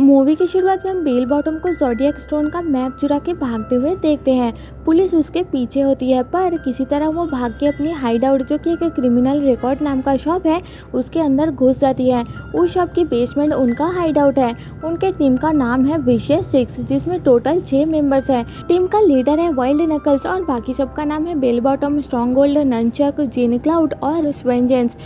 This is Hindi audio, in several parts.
मूवी की शुरुआत में हम बेल बॉटम को ज़ोडिएक स्टोन का मैप चुरा के भागते हुए देखते हैं। पुलिस उसके पीछे होती है, पर किसी तरह वो भाग के अपनी हाइड आउट, जो कि एक क्रिमिनल रिकॉर्ड नाम का शॉप है, उसके अंदर घुस जाती है। उस शॉप की बेसमेंट उनका हाइड आउट है। उनके टीम का नाम है विशियस सिक्स, जिसमें टोटल 6 मेंबर्स हैं। टीम का लीडर है वाइल्ड नकल्स और बाकी सबका नाम है बेल बॉटम, स्ट्रॉन्गहोल्ड, ननचक, जेन क्लाउड और स्वेंजेंस।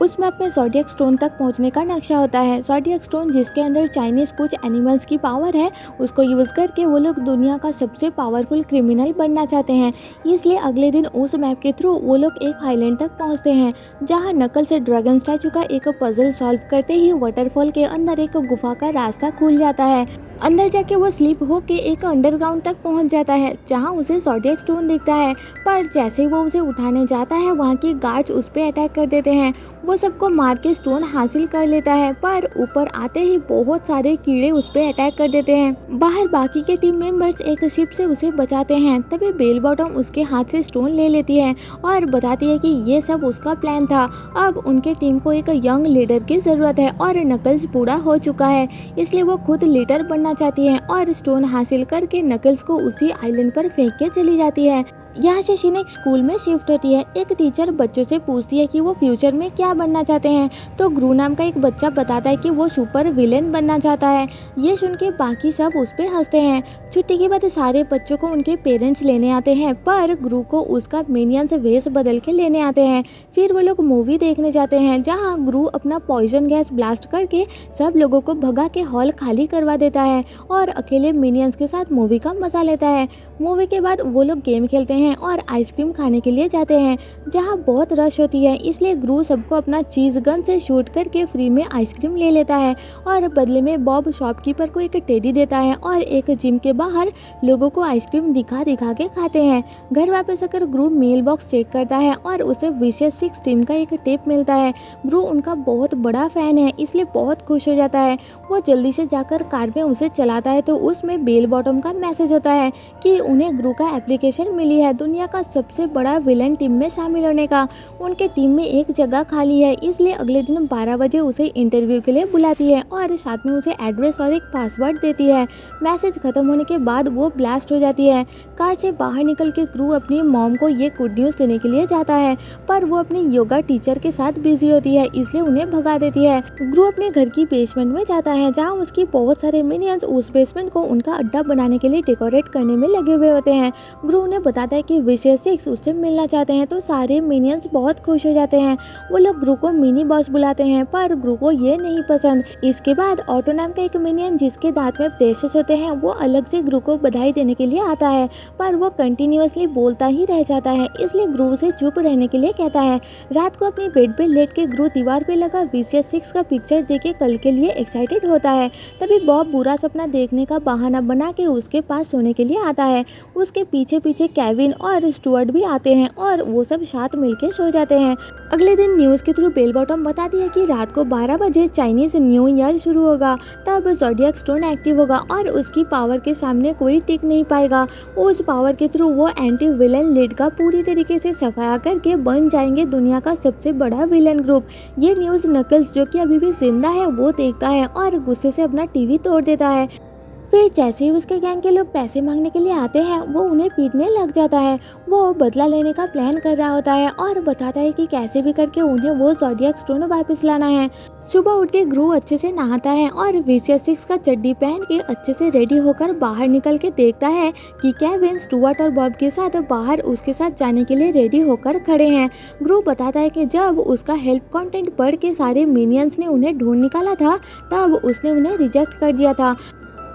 उस मैप में ज़ोडिएक स्टोन तक पहुंचने का नक्शा होता है। ज़ोडिएक स्टोन, जिसके अंदर चाइनीज़ कुछ एनिमल्स की पावर है, उसको यूज़ करके वो लोग दुनिया का सबसे पावरफुल क्रिमिनल बनना चाहते हैं। इसलिए अगले दिन उस मैप के थ्रू वो लोग एक आइलैंड तक पहुंचते हैं, जहां नकल से ड्रैगन स्टैचू का एक पजल सॉल्व करते ही वाटरफॉल के अंदर एक गुफा का रास्ता खुल जाता है। अंदर जाके वो स्लिप होके एक अंडरग्राउंड तक पहुंच जाता है, जहां उसे ज़ोडिएक स्टोन दिखता है। पर जैसे ही वो उसे उठाने जाता है, वहां के गार्ड्स उस पर अटैक कर देते हैं। वो सबको मार के स्टोन हासिल कर लेता है, पर ऊपर आते ही बहुत सारे कीड़े उस पर अटैक कर देते हैं। बाहर बाकी के टीम मेंबर्स एक शिप से उसे बचाते हैं। तभी बेल बॉटम उसके हाथ से स्टोन ले लेती है और बताती है कि ये सब उसका प्लान था। अब उनके टीम को एक यंग लीडर की ज़रूरत है और नकल्स बूढ़ा हो चुका है, इसलिए वो खुद लीडर बनना चाहती है और स्टोन हासिल करके नकल्स को उसी आइलैंड पर फेंक के चली जाती है। यहाँ से शीन एक स्कूल में शिफ्ट होती है। एक टीचर बच्चों से पूछती है कि वो फ्यूचर में क्या बनना चाहते हैं, तो ग्रू नाम का एक बच्चा बताता है कि वो सुपर विलेन बनना चाहता है। ये सुन के बाकी सब उस पर हंसते हैं। छुट्टी के बाद सारे बच्चों को उनके पेरेंट्स लेने आते हैं, पर ग्रू को उसका मिनियंस वेश बदल के लेने आते हैं। फिर वो लोग मूवी देखने जाते हैं, जहाँ ग्रू अपना पॉइजन गैस ब्लास्ट करके सब लोगों को भगा के हॉल खाली करवा देता है और अकेले मिनियंस के साथ मूवी का मजा लेता है। मूवी के बाद वो लोग गेम खेलते हैं और आइसक्रीम खाने के लिए जाते हैं, जहाँ बहुत रश होती है, इसलिए ग्रू सबको अपना चीज गन से शूट करके फ्री में आइसक्रीम ले लेता है और बदले में बॉब शॉपकीपर को एक टेडी देता है और एक जिम के बाहर लोगों को आइसक्रीम दिखा दिखा के खाते हैं। घर वापस आकर ग्रू मेल बॉक्स चेक करता है और उसे विशेष सिक्स टीम का एक टेप मिलता है। ग्रू उनका बहुत बड़ा फैन है, इसलिए बहुत खुश हो जाता है। वो जल्दी से जाकर कार में उसे चलाता है, तो उसमें बेल बॉटम का मैसेज होता है कि उन्हें ग्रू का एप्लीकेशन मिली है दुनिया का सबसे बड़ा विलन टीम में शामिल होने का। उनके टीम में एक जगह खाली है, इसलिए अगले दिन 12 बजे उसे इंटरव्यू के लिए बुलाती है और साथ में उसे एड्रेस और एक पासवर्ड देती है। मैसेज खत्म होने के बाद वो ब्लास्ट हो जाती है। कार से बाहर निकल के ग्रू अपनी मॉम को ये गुड न्यूज़ देने के लिए जाता है, पर वो अपनी योगा टीचर के साथ बिजी होती है, इसलिए उन्हें भगा देती है। ग्रू अपने घर की बेसमेंट में जाता है, जहाँ उसकी बहुत सारे मिनियंस उस बेसमेंट को उनका अड्डा बनाने के लिए डेकोरेट करने में लगे हुए होते हैं। ग्रू उन्हें बताता है कि विशेष सिक्स उससे मिलना चाहते हैं, तो सारे मिनियंस बहुत खुश हो जाते हैं। वो लोग ग्रू को मिनी बॉस बुलाते हैं, पर ग्रू को ये नहीं पसंद। इसके बाद ऑटो नाम का एक मिनियन, जिसके दांत में ब्रेसेस होते हैं, वो अलग से ग्रू को बधाई देने के लिए आता है, पर वो कंटिन्यूअसली बोलता ही रह जाता है, इसलिए ग्रू से चुप रहने के लिए कहता है। रात को अपने बेड पे लेट के ग्रू दीवार पे लगा विशेष सिक्स का पिक्चर देख के कल के लिए एक्साइटेड होता है। तभी बॉब बुरा सपना देखने का बहाना बना के उसके पास सोने के लिए आता है। उसके पीछे पीछे केविन और स्टुअर्ट भी आते हैं और वो सब साथ मिलके सो जाते हैं। अगले दिन न्यूज़ के थ्रू बेल बॉटम बताती है कि रात को 12 बजे चाइनीज न्यू ईयर शुरू होगा, तब ज़ोडिएक स्टोन एक्टिव होगा और उसकी पावर के सामने कोई टिक नहीं पाएगा। उस पावर के थ्रू वो एंटी विलन लीड का पूरी तरीके से सफाया करके बन जाएंगे दुनिया का सबसे बड़ा विलन ग्रुप। ये न्यूज़ नकल्स, जो कि अभी भी जिंदा है, वो देखता है और गुस्से से अपना टीवी तोड़ देता है। फिर जैसे ही उसके गैंग के लोग पैसे मांगने के लिए आते हैं, वो उन्हें पीटने लग जाता है। वो बदला लेने का प्लान कर रहा होता है और बताता है कि कैसे भी करके उन्हें वो ज़ोडिएक स्टोन वापस लाना है। सुबह उठ के ग्रू अच्छे से नहाता है और विशेष सिक्स का चड्डी पहन के अच्छे से रेडी होकर बाहर निकल के देखता है कि केविन स्टुअर्ट और बॉब के साथ बाहर उसके साथ जाने के लिए रेडी होकर खड़े हैं। ग्रू बताता है कि जब उसका हेल्प कंटेंट पढ़ के सारे मिनियंस ने उन्हें ढूंढ निकाला था, तब उसने उन्हें रिजेक्ट कर दिया था,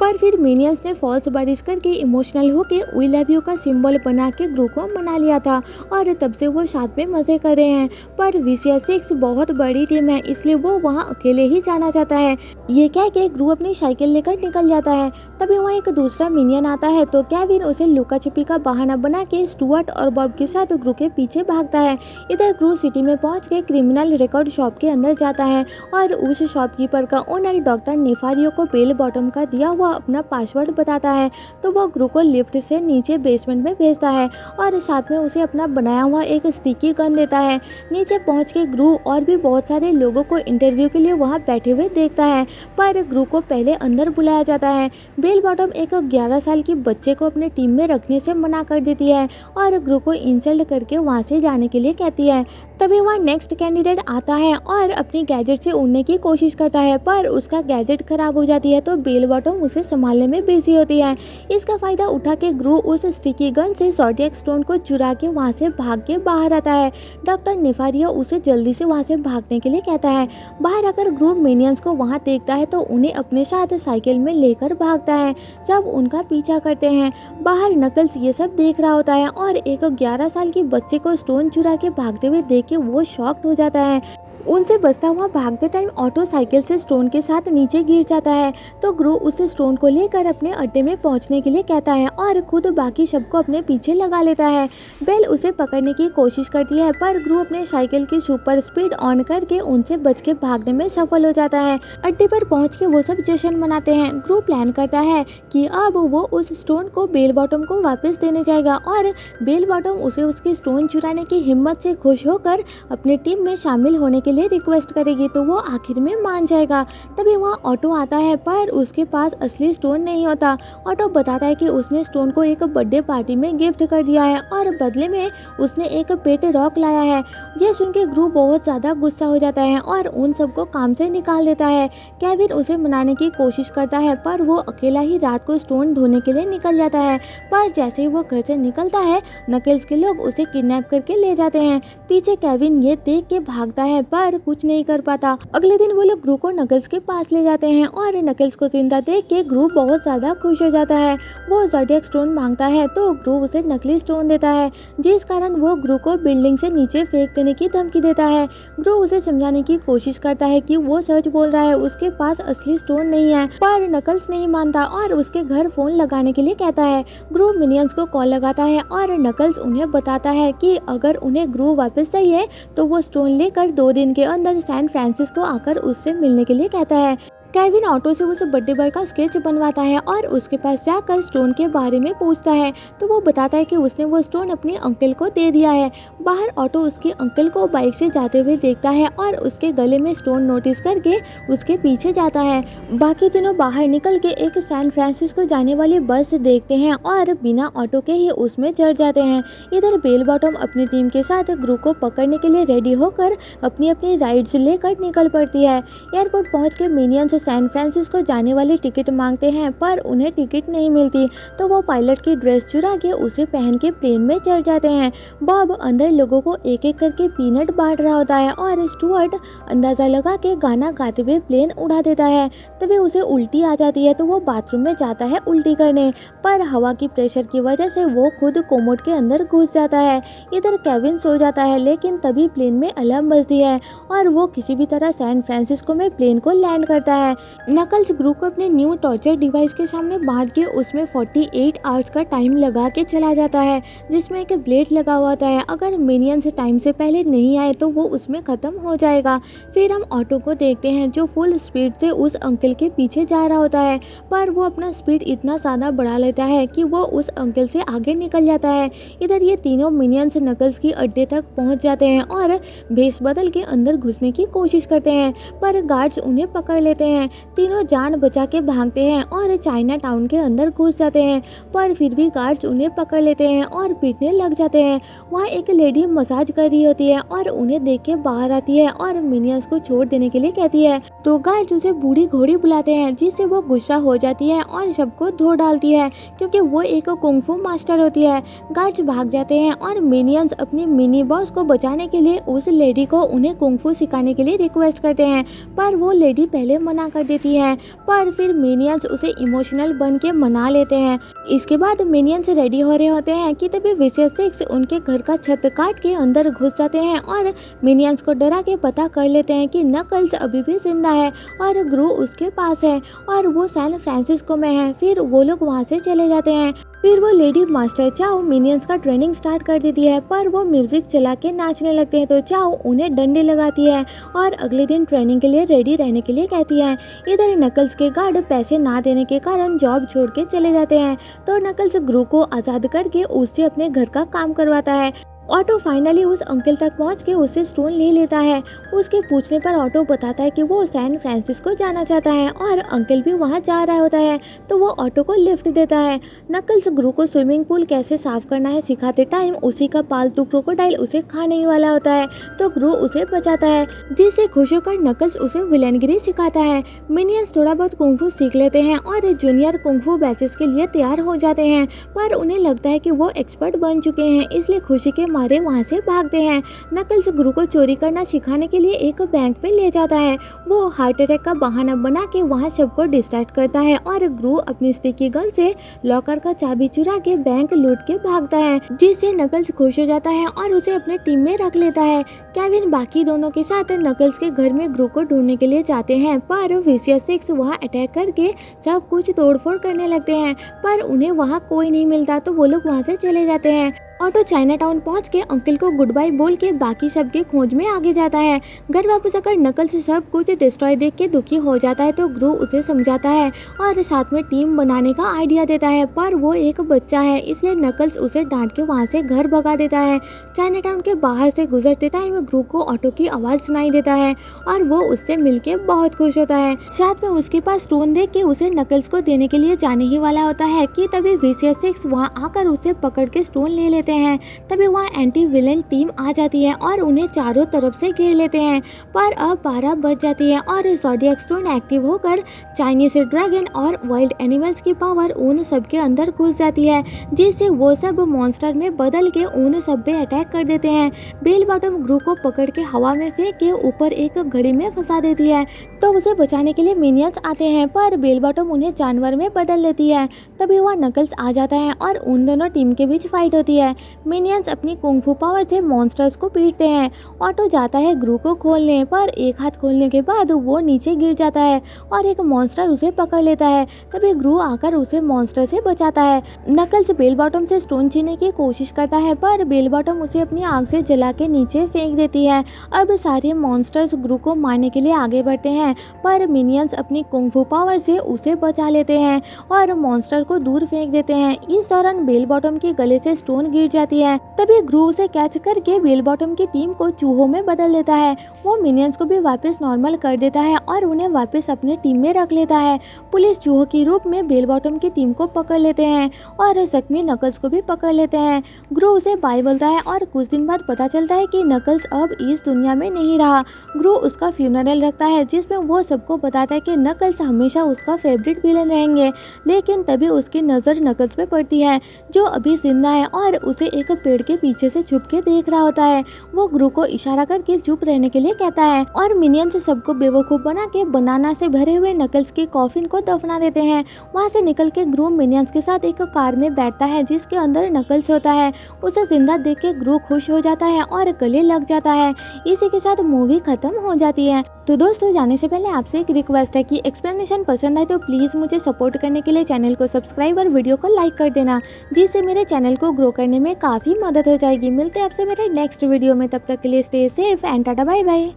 पर फिर मिनियंस ने फॉल्स बारिश करके इमोशनल होके वी लव यू का सिंबल बना के ग्रू को मना लिया था और तब से वो साथ में मजे कर रहे हैं। पर विशेष सिक्स बहुत बड़ी टीम है, इसलिए वो वहाँ अकेले ही जाना चाहता है। ये कह के ग्रू अपनी साइकिल लेकर निकल जाता है। तभी वहाँ एक दूसरा मिनियन आता है, तो केविन उसे लुका छुपी का बहाना बना के स्टुअर्ट और बॉब के साथ ग्रू के पीछे भागता है। इधर ग्रू सिटी में पहुँच के क्रिमिनल रिकॉर्ड शॉप के अंदर जाता है और उस शॉपकीपर का ओनर डॉक्टर नेफारियो को बेल बॉटम का दिया हुआ वह अपना पासवर्ड बताता है तो वो ग्रू को लिफ्ट से नीचे बेसमेंट में भेजता है और साथ में उसे अपना बनाया हुआ एक स्टिकी गन देता है। नीचे पहुंच के ग्रू और भी बहुत सारे लोगों को इंटरव्यू के लिए वहां बैठे हुए देखता है, पर ग्रू को पहले अंदर बुलाया जाता है। बेल बॉटम एक 11 साल की बच्चे को अपने टीम में रखने से मना कर देती है और ग्रू को इंसल्ट करके वहां से जाने के लिए कहती है। तभी वहाँ नेक्स्ट कैंडिडेट आता है और अपनी गैजेट से उड़ने की कोशिश करता है, पर उसका गैजेट खराब हो जाती है तो बेल बॉटम उसे संभालने में बिजी होती है। इसका फायदा उठा के ग्रू उस स्टिकी गन से ज़ोडिएक स्टोन को चुरा के वहाँ से भाग के बाहर आता है। डॉक्टर नेफारियो उसे जल्दी से वहाँ से भागने के लिए कहता है। बाहर आकर ग्रू मिनियंस को वहाँ देखता है तो उन्हें अपने साथ साइकिल में लेकर भागता है। सब उनका पीछा करते हैं। बाहर नकल्स ये सब देख रहा होता है और एक 11 साल की बच्चे को स्टोन चुरा के भागते हुए देख के वो शॉक्ड हो जाता है। उनसे बचता हुआ भागते टाइम ऑटो साइकिल से स्टोन के साथ नीचे गिर जाता है तो ग्रू उस स्टोन को लेकर अपने अड्डे में पहुंचने के लिए कहता है और खुद बाकी सबको अपने पीछे लगा लेता है। बेल उसे पकड़ने की कोशिश करती है पर ग्रू अपने साइकिल की सुपर स्पीड ऑन करके उनसे बच के भागने में सफल हो जाता है। अड्डे पर पहुंच के वो सब जश्न मनाते हैं। ग्रू प्लान करता है कि अब वो उस स्टोन को बेल बॉटम को वापस देने जाएगा और बेल बॉटम उसे उसकी स्टोन चुराने की हिम्मत से खुश होकर अपनी टीम में शामिल होने के लिए रिक्वेस्ट करेगी तो वो आखिर में मान जाएगा। तभी वहाँ ऑटो आता है पर उसके पास असली स्टोन नहीं होता। ऑटो बताता है कि उसने स्टोन को एक बर्थडे पार्टी में गिफ्ट कर दिया है और बदले में उसने एक पेट रॉक लाया है। यह सुन के ग्रू बहुत ज़्यादा गुस्सा हो जाता है और उन सबको काम से निकाल देता है। केविन उसे मनाने की कोशिश करता है पर वो अकेला ही रात को स्टोन ढूंढने के लिए निकल जाता है, पर जैसे ही वो घर से निकलता है नकल्स के लोग उसे किडनैप करके ले जाते हैं। पीछे केविन ये देख के भागता है पर कुछ नहीं कर पाता। अगले दिन वो लोग ग्रू को नकल्स के पास ले जाते हैं और नकल्स को जिंदा देख के ग्रू बहुत ज्यादा खुश हो जाता है। वो ज़ोडिएक स्टोन मांगता है तो ग्रू उसे नकली स्टोन देता है, जिस कारण वो ग्रू को बिल्डिंग से नीचे फेंक देने की धमकी देता है। ग्रू उसे समझाने की कोशिश करता है कि वो सच बोल रहा है, उसके पास असली स्टोन नहीं है, पर नकल्स नहीं मानता और उसके घर फोन लगाने के लिए कहता है। ग्रू मिनियंस को कॉल लगाता है और नकल्स उन्हें बताता है कि अगर उन्हें ग्रू वापस चाहिए तो वो स्टोन लेकर 2 दिन के अंदर सैन फ्रांसिस्को आकर उससे मिलने के लिए कहता है। केविन ऑटो से उस बर्थडे बॉय का स्केच बनवाता है और उसके पास जाकर स्टोन के बारे में पूछता है तो वो बताता है कि उसने वो स्टोन अपने अंकल को दे दिया है। बाहर ऑटो उसके अंकल को बाइक से जाते हुए देखता है और उसके गले में स्टोन नोटिस करके उसके पीछे जाता है। बाकी तीनों बाहर निकल के एक सैन फ्रांसिस्को जाने वाली बस देखते हैं और बिना ऑटो के ही उसमें चढ़ जाते हैं। इधर बेल बॉटम अपनी टीम के साथ ग्रू को पकड़ने के लिए रेडी होकर अपनी अपनी राइड्स लेकर निकल पड़ती है। एयरपोर्ट पहुँच के मिनियंस सैन फ्रांसिस्को जाने वाली टिकट मांगते हैं पर उन्हें टिकट नहीं मिलती तो वो पायलट की ड्रेस चुरा के उसे पहन के प्लेन में चढ़ जाते हैं। बॉब अंदर लोगों को एक एक करके पीनट बांट रहा होता है और स्टुअर्ट अंदाजा लगा के गाना गाते हुए प्लेन उड़ा देता है। तभी उसे उल्टी आ जाती है तो वो बाथरूम में जाता है उल्टी करने, पर हवा की प्रेशर की वजह से वो खुद कोमोड के अंदर घुस जाता है। इधर केविन सो जाता है लेकिन तभी प्लेन में अलार्म बजती है और वो किसी भी तरह सैन फ्रांसिस्को में प्लेन को लैंड करता है। नकल्स ग्रू को अपने न्यू टॉर्चर डिवाइस के सामने बांध के उसमें 48 आवर्स का टाइम लगा के चला जाता है, जिसमें एक ब्लेड लगा हुआ होता है। अगर मिनियंस टाइम से पहले नहीं आए तो वो उसमें ख़त्म हो जाएगा। फिर हम ऑटो को देखते हैं जो फुल स्पीड से उस अंकल के पीछे जा रहा होता है, पर वो अपना स्पीड इतना ज़्यादा बढ़ा लेता है कि वो उस अंकल से आगे निकल जाता है। इधर ये तीनों मिनियंस नकल्स की अड्डे तक पहुंच जाते हैं और भेस बदल के अंदर घुसने की कोशिश करते हैं, पर गार्ड्स उन्हें पकड़ लेते हैं। तीनों जान बचा के भागते हैं और चाइना टाउन के अंदर घुस जाते हैं, पर फिर भी गार्ड्स उन्हें पकड़ लेते हैं और पीटने लग जाते हैं। वहाँ एक लेडी मसाज कर रही होती है और उन्हें देख के बाहर आती है और मिनियंस को छोड़ देने के लिए कहती है तो गार्ड्स उसे बूढ़ी घोड़ी बुलाते हैं, जिससे वो गुस्सा हो जाती है और सबको धो डालती है क्योंकि वो एक कुंग-फू मास्टर होती है। गार्ड्स भाग जाते हैं और मिनियंस अपनी मिनी बॉस को बचाने के लिए उस लेडी को उन्हें कुंग-फू सिखाने के लिए रिक्वेस्ट करते हैं, पर वो लेडी पहले मना कर देती है, पर फिर मिनियंस उसे इमोशनल बन के मना लेते हैं। इसके बाद मिनियंस रेडी हो रहे होते हैं कि तभी विशेष 6 उनके घर का छत काट के अंदर घुस जाते हैं और मिनियंस को डरा के पता कर लेते हैं कि नकल्स अभी भी जिंदा है और ग्रू उसके पास है और वो सैन फ्रांसिस्को में है। फिर वो लोग वहाँ से चले जाते हैं। फिर वो लेडी मास्टर चाओ मिनियंस का ट्रेनिंग स्टार्ट कर देती है, पर वो म्यूजिक चला के नाचने लगते हैं तो चाओ उन्हें डंडे लगाती है और अगले दिन ट्रेनिंग के लिए रेडी रहने के लिए कहती है। इधर नकल्स के गार्ड पैसे ना देने के कारण जॉब छोड़ के चले जाते हैं, तो नकल्स ग्रू को आज़ाद करके उससे अपने घर का काम करवाता है। ऑटो फाइनली उस अंकल तक पहुंच के उससे स्टोन ले लेता है। उसके पूछने पर ऑटो बताता है कि वो सैन फ्रांसिस्को जाना चाहता है और अंकल भी वहां जा रहा होता है, तो वो ऑटो को लिफ्ट देता है। नकल्स ग्रू को स्विमिंग पूल कैसे साफ करना है सिखाते टाइम उसी का पालतू क्रोकोडाइल उसे खाने ही वाला होता है, तो ग्रू उसे बचाता है, जिससे खुश होकर नकल्स उसे विलेनगिरी सिखाता है। मिनियंस थोड़ा बहुत कुंफू सीख लेते हैं और जूनियर कुंफू बैचेस के लिए तैयार हो जाते हैं, पर उन्हें लगता है कि वो एक्सपर्ट बन चुके हैं, इसलिए खुशी के मारे वहां से भागते हैं। नकल्स ग्रू को चोरी करना सिखाने के लिए एक बैंक पे ले जाता है। वो हार्ट अटैक का बहाना बना के वहां सबको डिस्ट्रैक्ट करता है और ग्रू अपनी स्टिकी गन से लॉकर का चाबी चुरा के बैंक लूट के भागता है, जिससे नकल्स खुश हो जाता है और उसे अपने टीम में रख लेता है। केविन बाकी दोनों के साथ नकल्स के घर में ग्रू को ढूंढने के लिए जाते हैं, पर विशियस 6 वहाँ अटैक करके सब कुछ तोड़फोड़ करने लगते हैं, पर उन्हें वहाँ कोई नहीं मिलता, तो वो लोग वहाँ से चले जाते हैं। ऑटो चाइना टाउन पहुंच के अंकल को गुड बाय बोल के बाकी सबके खोज में आगे जाता है। घर वापस आकर नकल से सब कुछ डिस्ट्रॉय देख के दुखी हो जाता है, तो ग्रू उसे समझाता है और साथ में टीम बनाने का आइडिया देता है, पर वो एक बच्चा है इसलिए नकल्स उसे डांट के वहाँ से घर भगा देता है। चाइना टाउन के बाहर से गुजरते टाइम ग्रू को ऑटो की आवाज़ सुनाई देता है और वो उससे मिलके बहुत खुश होता है। साथ में उसके पास स्टोन देख के उसे नकल्स को देने के लिए जाने ही वाला होता है कि तभी विशियस 6 वहाँ आकर उसे पकड़ के स्टोन ले लेते हैं। तभी वहाँ एंटी विलेन टीम आ जाती है और उन्हें चारों तरफ से घेर लेते हैं, पर अब 12 बज जाती है और ज़ोडिएक स्टोन एक्टिव होकर चाइनीज ड्रैगन और वाइल्ड एनिमल्स की पावर उन सब के अंदर घुस जाती है, जिससे वो सब मॉन्स्टर में बदल के उन सब पे अटैक कर देते हैं। बेल बॉटम ग्रू को पकड़ के हवा में फेंक के ऊपर एक घड़ी में फंसा देती है, तो उसे बचाने के लिए मिनियंस आते हैं, पर बेल बॉटम उन्हें जानवर में बदल देती है। तभी वह नकल्स आ जाता है और उन दोनों टीम के बीच फाइट होती है। मिनियंस अपनी कुंफू पावर से मॉन्स्टर्स को पीटते हैं। ऑटो जाता है ग्रू को खोलने, पर एक हाथ खोलने के बाद वो नीचे गिर जाता है और एक मॉन्स्टर उसे पकड़ लेता है। तभी ग्रू आकर उसे मॉन्स्टर से बचाता है। नकल्स बेल बॉटम से स्टोन छीनने की कोशिश करता है, पर बेल बॉटम उसे अपनी आग से जला के नीचे फेंक देती है। अब सारे मॉन्स्टर्स ग्रू को मारने के लिए आगे बढ़ते हैं, पर मिनियंस अपनी कुंफू पावर से उसे बचा लेते हैं और मॉन्स्टर को दूर फेंक देते हैं। इस दौरान बेल बॉटम के गले से स्टोन गिर जाती है। तभी ग्रू उसे कैच करके बेल बॉटम की टीम को चूहों में बदल देता है। वो मिनियंस को भी वापस नॉर्मल कर देता है और उन्हें वापस अपने टीम में रख लेता है। पुलिस चूहों के रूप में बेल बॉटम की टीम को पकड़ लेते हैं और जख्मी नकल्स को भी पकड़ लेते हैं। ग्रू उसे बाय बोलता है और कुछ दिन बाद पता चलता है कि नकल्स अब इस दुनिया में नहीं रहा। ग्रू उसका फ्यूनरल रखता है, जिसमें वो सबको बताता है कि नकल्स हमेशा उसका फेवरेट विलन रहेंगे। लेकिन तभी उसकी नज़र नकल्स पे पड़ती है, जो अभी जिंदा है और उसे एक पेड़ के पीछे से छुप के देख रहा होता है। वो ग्रू को इशारा करके चुप रहने के लिए कहता है और मिनियंस सबको बेवकूफ बना के बनाना से भरे हुए नकल्स की कॉफिन को दफना देते हैं। वहाँ से निकल के ग्रू मिनियंस के साथ एक कार में बैठता है, जिसके अंदर नकल्स होता है। उसे जिंदा देख के ग्रू खुश हो जाता है और गले लग जाता है। इसी के साथ मूवी खत्म हो जाती है। तो दोस्तों, जाने से पहले आपसे एक रिक्वेस्ट है कि एक्सप्लेनेशन पसंद आए तो प्लीज़ मुझे सपोर्ट करने के लिए चैनल को सब्सक्राइब और वीडियो को लाइक कर देना, जिससे मेरे चैनल को ग्रो करने में काफ़ी मदद हो जाएगी। मिलते हैं आपसे मेरे नेक्स्ट वीडियो में, तब तक के लिए stay safe and tata bye bye.